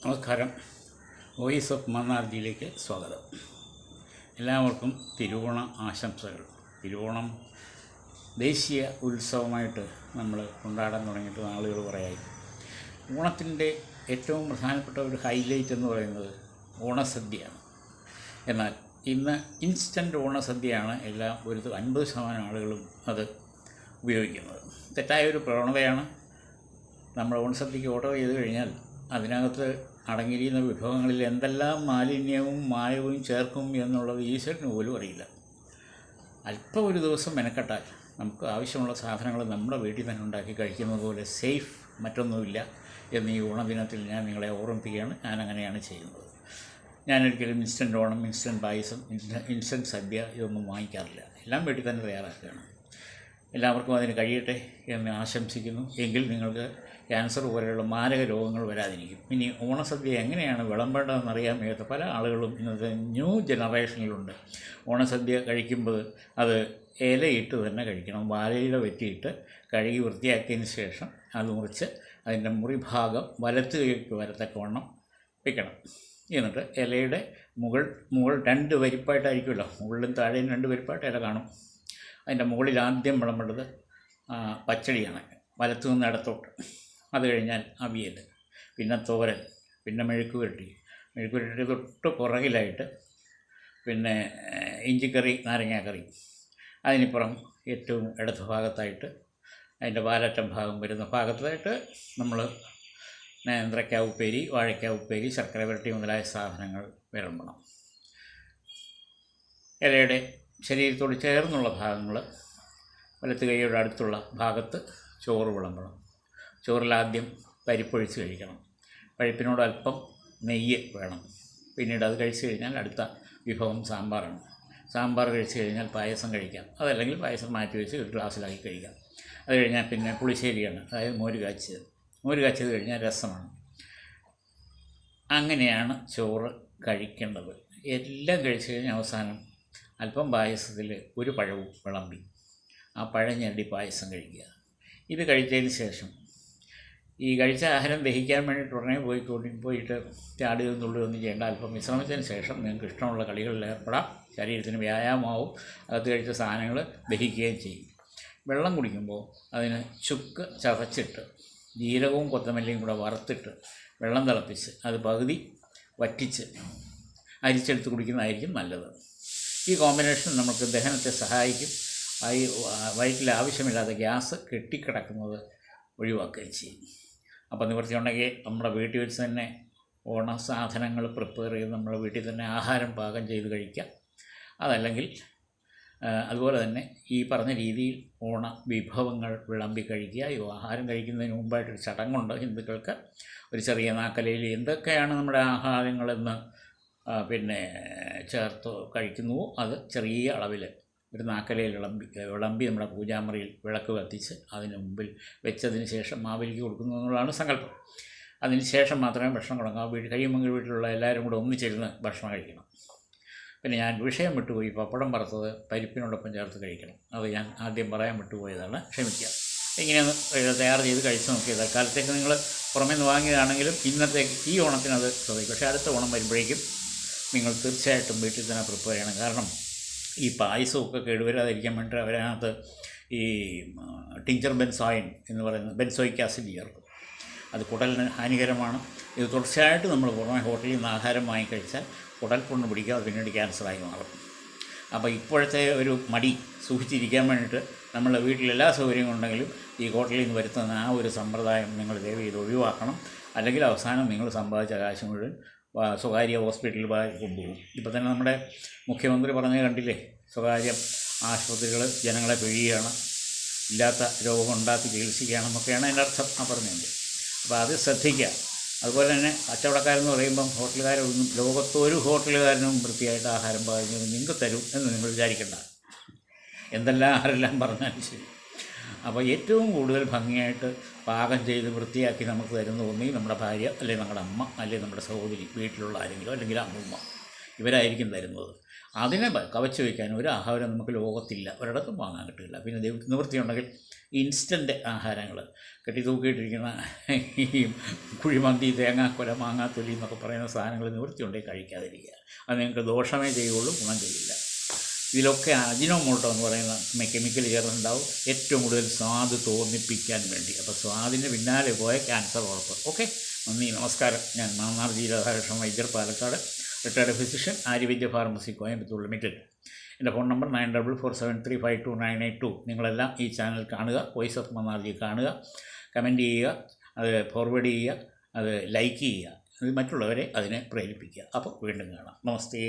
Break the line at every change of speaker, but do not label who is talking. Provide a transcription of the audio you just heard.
നമസ്കാരം. Voice of മന്നാർജിയിലേക്ക് സ്വാഗതം. എല്ലാവർക്കും തിരുവോണ ആശംസകൾ. തിരുവോണം ദേശീയ ഉത്സവമായിട്ട് നമ്മൾ കൊണ്ടാടാൻ തുടങ്ങിയിട്ട് നാളുകൾ കുറേയായി. ഓണത്തിൻ്റെ ഏറ്റവും പ്രധാനപ്പെട്ട ഒരു ഹൈലൈറ്റ് എന്ന് പറയുന്നത് ഓണസദ്യയാണ്. എന്നാൽ ഇന്ന് ഇൻസ്റ്റൻറ്റ് ഓണസദ്യയാണ് ഒരു 50% ആളുകളും അത് ഉപയോഗിക്കുന്നത്. തെറ്റായൊരു പ്രവണതയാണ്. നമ്മൾ ഓണസദ്യക്ക് ഓർഡർ ചെയ്ത് കഴിഞ്ഞാൽ അതിനകത്ത് അടങ്ങിയിരിക്കുന്ന വിഭവങ്ങളിൽ എന്തെല്ലാം മാലിന്യവും മായവും ചേർക്കും എന്നുള്ളത് ഈശ്വരന് പോലും അറിയില്ല. അല്പം ഒരു ദിവസം മെനക്കെട്ടാൽ നമുക്ക് ആവശ്യമുള്ള സാധനങ്ങൾ നമ്മുടെ വീട്ടിൽ തന്നെ ഉണ്ടാക്കി കഴിക്കുന്നത് പോലെ സേഫ് മറ്റൊന്നുമില്ല എന്ന് ഈ ഓണദിനത്തിൽ ഞാൻ നിങ്ങളെ ഓർമ്മിപ്പിക്കുകയാണ്. ഞാനങ്ങനെയാണ് ചെയ്യുന്നത്. ഞാനൊരിക്കലും ഇൻസ്റ്റൻറ്റ് ഓണം, ഇൻസ്റ്റൻറ്റ് പായസം, ഇൻസ്റ്റൻറ്റ് സദ്യ ഇതൊന്നും വാങ്ങിക്കാറില്ല. എല്ലാം വീട്ടിൽ തന്നെ തയ്യാറാക്കുകയാണ്. എല്ലാവർക്കും അതിന് കഴിയട്ടെ എന്ന് ആശംസിക്കുന്നു. എങ്കിൽ നിങ്ങൾക്ക് ക്യാൻസർ പോലെയുള്ള മാരക രോഗങ്ങൾ വരാതിരിക്കും. ഇനി ഓണസദ്യ എങ്ങനെയാണ് വിളമ്പേണ്ടതെന്ന് അറിയാൻ വയ്യാത്ത പല ആളുകളും ഇന്നത്തെ ന്യൂ ജനറേഷനിലുണ്ട്. ഓണസദ്യ കഴിക്കുമ്പോൾ അത് ഇലയിട്ട് തന്നെ കഴിക്കണം. വാഴയില വെറ്റിയിട്ട് കഴുകി വൃത്തിയാക്കിയതിന് ശേഷം അത് മുറിച്ച് അതിൻ്റെ മുറിഭാഗം വലത്ത് കൈക്ക് വരത്തക്കവണ്ണം വയ്ക്കണം. എന്നിട്ട് ഇലയുടെ മുകൾ 2 വരിപ്പായിട്ടായിരിക്കുമല്ലോ, മുകളിലും താഴെയും 2 വരിപ്പായിട്ട് ഇല കാണും. അതിൻ്റെ മുകളിൽ ആദ്യം വിളമ്പേണ്ടത് പച്ചടിയാണ്, വലത്തു നിന്ന് ഇടത്തോട്ട്. അത് കഴിഞ്ഞാൽ അവിയൽ, പിന്നെ തോരൻ, പിന്നെ മെഴുക്കുപുരട്ടി തൊട്ട് പുറകിലായിട്ട് പിന്നെ ഇഞ്ചിക്കറി, നാരങ്ങാക്കറി. അതിനിപ്പുറം ഏറ്റവും ഇടത് ഭാഗത്തായിട്ട് അതിൻ്റെ വാലറ്റം ഭാഗം വരുന്ന ഭാഗത്തായിട്ട് നമ്മൾ നേന്ത്രക്ക ഉപ്പേരി, വാഴയ്ക്ക ഉപ്പേരി, ശർക്കര പുരട്ടി മുതലായ സാധനങ്ങൾ വിളമ്പണം. ഇലയുടെ ശരീരത്തോട് ചേർന്നുള്ള ഭാഗങ്ങൾ വലത്ത് കൈയോട് അടുത്തുള്ള ഭാഗത്ത് ചോറ് വിളമ്പണം. ചോറിലാദ്യം പരിപ്പൊഴിച്ച് കഴിക്കണം. പരിപ്പിനോട് അല്പം നെയ്യ് വേണം. പിന്നീട് അത് കഴിച്ച് കഴിഞ്ഞാൽ അടുത്ത വിഭവം സാമ്പാറാണ്. സാമ്പാർ കഴിച്ച് കഴിഞ്ഞാൽ പായസം കഴിക്കാം. അതല്ലെങ്കിൽ പായസം മാറ്റി വെച്ച് ഒരു ഗ്ലാസ്സിലാക്കി കഴിക്കാം. അത് കഴിഞ്ഞാൽ പിന്നെ പുളിശ്ശേരിയാണ്, അതായത് മോര് കാച്ചിയത് കഴിഞ്ഞാൽ രസമാണ്. അങ്ങനെയാണ് ചോറ് കഴിക്കേണ്ടത്. എല്ലാം കഴിച്ച് കഴിഞ്ഞാൽ അവസാനം അല്പം പായസത്തിൽ ഒരു പഴവും വിളമ്പി ആ പഴം ഞെരടി പായസം കഴിക്കുക. ഇത് കഴിച്ചതിന് ശേഷം ഈ കഴിച്ച ആഹാരം ദഹിക്കാൻ വേണ്ടിയിട്ട് ഉടനെ പോയിട്ട് ചാടുകയും തുള്ളുകയൊന്നും ചെയ്യേണ്ട. അല്പം വിശ്രമിച്ചതിന് ശേഷം നിങ്ങൾക്ക് ഇഷ്ടമുള്ള കളികളിൽ ഏർപ്പെടാം. ശരീരത്തിന് വ്യായാമമാവും, അകത്ത് കഴിച്ച സാധനങ്ങൾ ദഹിക്കുകയും ചെയ്യും. വെള്ളം കുടിക്കുമ്പോൾ അതിന് ചുക്ക് ചതച്ചിട്ട് ജീരകവും കൊത്തമല്ലിയും കൂടെ വറുത്തിട്ട് വെള്ളം തിളപ്പിച്ച് അത് പകുതി വറ്റിച്ച് അരിച്ചെടുത്ത് കുടിക്കുന്നതായിരിക്കും നല്ലത്. ഈ കോമ്പിനേഷൻ നമുക്ക് ദഹനത്തെ സഹായിക്കും. വയറ്റിൽ ആവശ്യമില്ലാത്ത ഗ്യാസ് കെട്ടിക്കിടക്കുന്നത് ഒഴിവാക്കുകയും ചെയ്യും. അപ്പോൾ നിവൃത്തിയുണ്ടെങ്കിൽ നമ്മുടെ വീട്ടിൽ വെച്ച് തന്നെ ഓണ സാധനങ്ങൾ പ്രിപ്പയർ ചെയ്ത് നമ്മുടെ വീട്ടിൽ തന്നെ ആഹാരം പാകം ചെയ്ത് കഴിക്കാം. അതല്ലെങ്കിൽ അതുപോലെ തന്നെ ഈ പറഞ്ഞ രീതിയിൽ ഓണ വിഭവങ്ങൾ വിളമ്പി കഴിക്കുക. ഈ ആഹാരം കഴിക്കുന്നതിന് മുമ്പായിട്ടൊരു ചടങ്ങുണ്ട് ഹിന്ദുക്കൾക്ക്. ഒരു ചെറിയ നാക്കലയിൽ എന്തൊക്കെയാണ് നമ്മുടെ ആഹാരങ്ങളെന്ന് പിന്നെ ചേർത്ത് കഴിക്കുന്നുവോ അത് ചെറിയ അളവിൽ ഒരു നാക്കലയിൽ വിളമ്പി നമ്മുടെ പൂജാമുറിയിൽ വിളക്ക് കത്തിച്ച് അതിന് മുമ്പിൽ വെച്ചതിന് ശേഷം മാവേലിക്ക് കൊടുക്കുന്നു എന്നുള്ളതാണ് സങ്കല്പം. അതിന് ശേഷം മാത്രമേ ഭക്ഷണം തുടങ്ങാവൂ. കഴിയുമെങ്കിൽ വീട്ടിലുള്ള എല്ലാവരും കൂടെ ഒന്നിച്ചിരുന്ന് ഭക്ഷണം കഴിക്കണം. പിന്നെ ഞാൻ വിഷയം വിട്ടുപോയി. പപ്പടം വറുത്തത് പരിപ്പിനോടൊപ്പം ചേർത്ത് കഴിക്കണം. അത് ഞാൻ ആദ്യം പറയാൻ വിട്ടുപോയതാണ്, ക്ഷമിക്കുക. ഇങ്ങനെയൊന്ന് തയ്യാർ ചെയ്ത് കഴിച്ച് നോക്കിയത്. തൽക്കാലത്തേക്ക് നിങ്ങൾ പുറമേ നിന്ന് വാങ്ങിയതാണെങ്കിലും ഇന്നത്തേക്ക് ഈ ഓണത്തിനത് ശ്രദ്ധിക്കും. പക്ഷേ അടുത്ത ഓണം വരുമ്പോഴേക്കും നിങ്ങൾ തീർച്ചയായിട്ടും വീട്ടിൽ തന്നെ പ്രിപ്പയർ ചെയ്യണം. കാരണം ഈ പായസമൊക്കെ കേടുവരാതിരിക്കാൻ വേണ്ടി അവരതിനകത്ത് ഈ ടിഞ്ചർ ബെൻസോയിൻ എന്ന് പറയുന്ന ബെൻസോയിക് ആസിഡ് ചേർക്കും. അത് കുടലിന് ഹാനികരമാണ്. ഇത് തുടർച്ചയായിട്ട് നമ്മൾ പുറമെ ഹോട്ടലിൽ നിന്ന് ആഹാരം വാങ്ങിക്കഴിച്ചാൽ കുടൽ പുണ്ണ് പിടിക്കാതെ പിന്നീട് ക്യാൻസറായി മാറും. അപ്പോൾ ഇപ്പോഴത്തെ ഒരു മടി സൂക്ഷിച്ചിരിക്കാൻ വേണ്ടിയിട്ട് നമ്മളെ വീട്ടിൽ എല്ലാ സൗകര്യങ്ങളുണ്ടെങ്കിലും ഈ ഹോട്ടലിൽ നിന്ന് വരുത്തുന്ന ആ ഒരു സമ്പ്രദായം നിങ്ങൾ ദയവ് ചെയ്ത് ഒഴിവാക്കണം. അല്ലെങ്കിൽ അവസാനം നിങ്ങൾ സമ്പാദിച്ച കാശ് മുഴുവൻ സ്വകാര്യ ഹോസ്പിറ്റലിൽ കൊണ്ടുപോകും. ഇപ്പോൾ തന്നെ നമ്മുടെ മുഖ്യമന്ത്രി പറഞ്ഞത് കണ്ടില്ലേ, സ്വകാര്യ ആശുപത്രികൾ ജനങ്ങളെ പിഴിയുകയാണ്, ഇല്ലാത്ത രോഗം ഉണ്ടാക്കി ചികിത്സിക്കുകയാണെന്നൊക്കെയാണ് അതിൻ്റെ അർത്ഥം ആ പറഞ്ഞത്. അപ്പോൾ അത് ശ്രദ്ധിക്കുക. അതുപോലെ തന്നെ കച്ചവടക്കാരെന്ന് പറയുമ്പം ഹോട്ടലുകാരൊന്നും ലോകത്തൊരു ഹോട്ടലുകാരനും വൃത്തിയായിട്ട് ആഹാരം പാകം ചെയ്ത് നിങ്ങൾക്ക് തരും എന്ന് നിങ്ങൾ വിചാരിക്കേണ്ട. ആരെല്ലാം പറഞ്ഞാലും ശരി. അപ്പോൾ ഏറ്റവും കൂടുതൽ ഭംഗിയായിട്ട് പാകം ചെയ്ത് വൃത്തിയാക്കി നമുക്ക് തരുന്ന ഒന്നെങ്കിൽ നമ്മുടെ ഭാര്യ, അല്ലെങ്കിൽ നമ്മുടെ അമ്മ, അല്ലെങ്കിൽ നമ്മുടെ സഹോദരി, വീട്ടിലുള്ള ആരെങ്കിലും, അല്ലെങ്കിൽ അമ്മൂമ്മ, ഇവരായിരിക്കും തരുന്നത്. അതിനെ കവച്ച് വയ്ക്കാൻ ഒരു ആഹാരം നമുക്ക് ലോകത്തില്ല, ഒരിടത്തും വാങ്ങാൻ കിട്ടില്ല. പിന്നെ നിവൃത്തിയുണ്ടെങ്കിൽ ഇൻസ്റ്റൻറ്റ് ആഹാരങ്ങൾ, കെട്ടി തൂക്കിയിട്ടിരിക്കുന്ന ഈ കുഴിമന്തി, തേങ്ങാക്കൊല, മാങ്ങാത്തൊലി എന്നൊക്കെ പറയുന്ന സാധനങ്ങൾ നിവൃത്തിയുണ്ടെങ്കിൽ കഴിക്കാതിരിക്കുക. അത് നിങ്ങൾക്ക് ദോഷമേ ചെയ്യുള്ളൂ, ഗുണം ചെയ്യില്ല. ഇതിലൊക്കെ അജിനോമോട്ടോ എന്ന് പറയുന്ന കെമിക്കൽ ചേർന്നുണ്ടാവും, ഏറ്റവും കൂടുതൽ സ്വാദ് തോന്നിപ്പിക്കാൻ വേണ്ടി. അപ്പോൾ സ്വാദിന് പിന്നാലെ പോയ ക്യാൻസർ ഉറപ്പ്. ഓക്കെ, നന്ദി, നമസ്കാരം. ഞാൻ Mannar G Radhakrishnan Vaidyar, Palakkad, retired physician, Aryavaidya pharmacy, Coimbatore limited. എൻ്റെ ഫോൺ നമ്പർ 9447352982. നിങ്ങളെല്ലാം ഈ ചാനൽ കാണുക, വോയിസ് ഓഫ് മന്നാർജി കാണുക, കമൻറ്റ് ചെയ്യുക, അത് ഫോർവേഡ് ചെയ്യുക, അത് ലൈക്ക് ചെയ്യുക, അത് മറ്റുള്ളവരെ അതിനെ പ്രേരിപ്പിക്കുക. അപ്പോൾ വീണ്ടും കാണാം. നമസ്തേ.